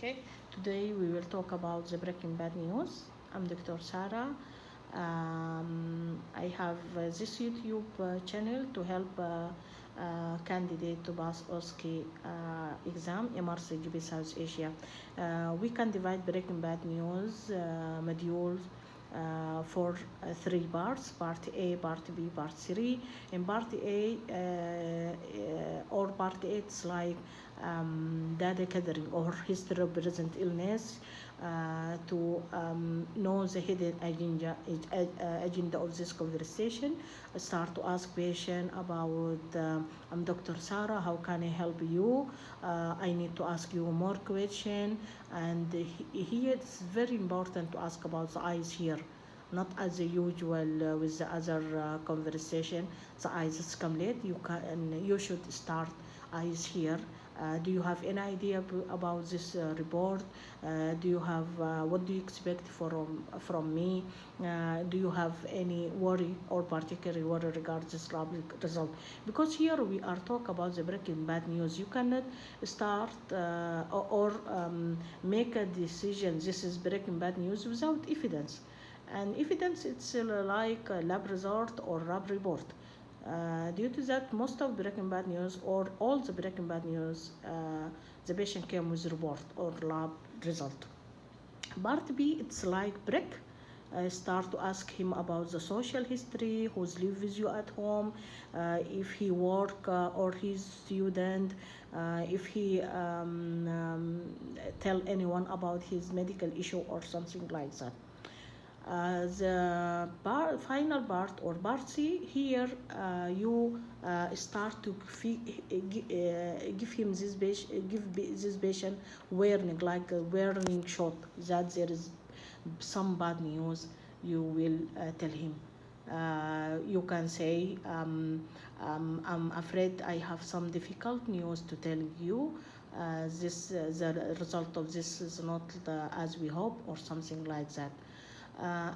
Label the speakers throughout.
Speaker 1: Okay, today we will talk about the breaking bad news. I'm Dr. Sarah. I have this YouTube channel to help candidate to pass OSCE exam, MRCGP South Asia. We can divide breaking bad news modules for three parts: part A, part B, part 3. In part A or part 8, it's like data gathering or history of present illness to know the hidden agenda of this conversation. I start to ask patient about I'm Dr. Sarah, how can I help you? I need to ask you more question, and here it's very important to ask about the eyes here, not as usual with the other conversation. The eyes is complete. You should start eyes here. Do you have any idea about this report? Do you have what do you expect from me? Do you have any worry or particular worry regarding this result? Because here we are talking about the breaking bad news. You cannot start or make a decision. This is breaking bad news without evidence. And evidence, it's like a lab result or lab report. Due to that, most of breaking bad news or all the breaking bad news, the patient came with report or lab result. Part B, it's like break. I start to ask him about the social history, who's live with you at home, if he work or he's student, if he tell anyone about his medical issue or something like that. The final part or part C, here you start to give him this patient, give this patient warning, like a warning shot that there is some bad news. You will tell him. You can say, I'm afraid I have some difficult news to tell you. The result of this is not as we hope, or something like that.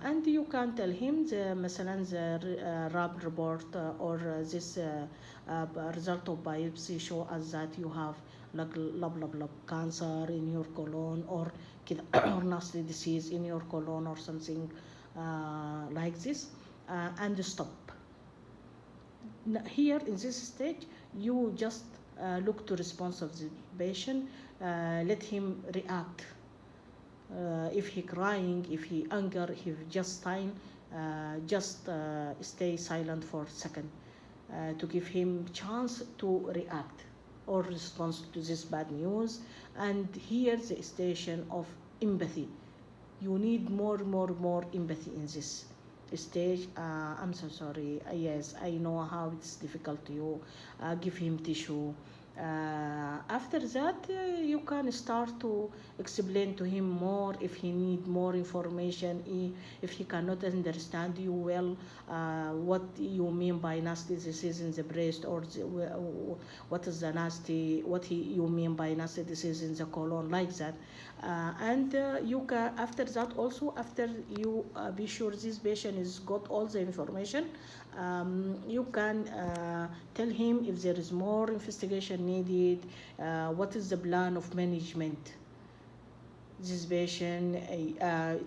Speaker 1: And you can tell him مثلا the lab report or this result of biopsy show us that you have like cancer in your colon or or nasty disease in your colon or something like this, and stop. Here in this stage, you just look to response of the patient, let him react. If he crying, if he anger, if just time, just stay silent for a second to give him chance to react or respond to this bad news. And here's the station of empathy. You need more empathy in this stage. I'm so sorry. Yes, I know how it's difficult to you. Give him tissue. After that, you can start to explain to him more if he need more information, if he cannot understand you well, what you mean by nasty disease in the breast, or what is the nasty, you mean by nasty disease in the colon, like that. And you can, after that also, after you be sure this patient has got all the information, you can tell him if there is more investigation needed, what is the plan of management. This patient,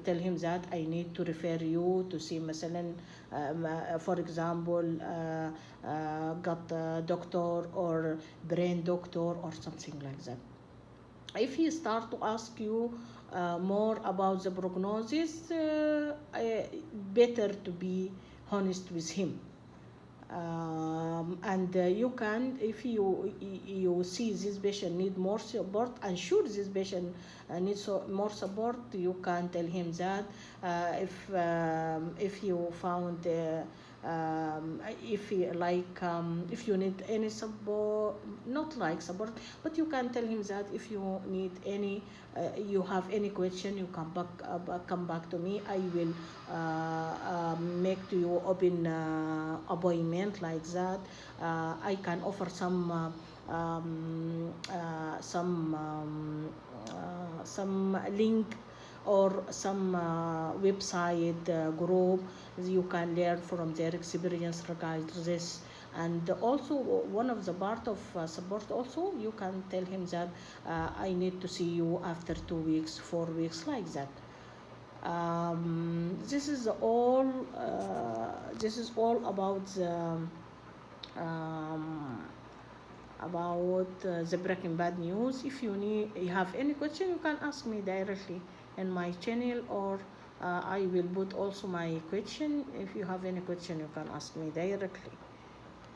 Speaker 1: tell him that I need to refer you to see مثلا, for example, gut doctor or brain doctor or something like that. If he start to ask you more about the prognosis, better to be honest with him. And you can, if you see this patient need more support, and sure this patient needs more support, you can tell him that if you found if you need any support, not like support, but you can tell him that if you need any, you have any question, you come back to me. I will make to you open appointment, like that. I can offer some link or some website group. You can learn from their experience regarding this. And also one of the part of support also, you can tell him that I need to see you after 2 weeks, 4 weeks, like that. This is all about um, the Breaking Bad news. If you have any question, you can ask me directly in my channel, or I will put also my question. If you have any question, you can ask me directly.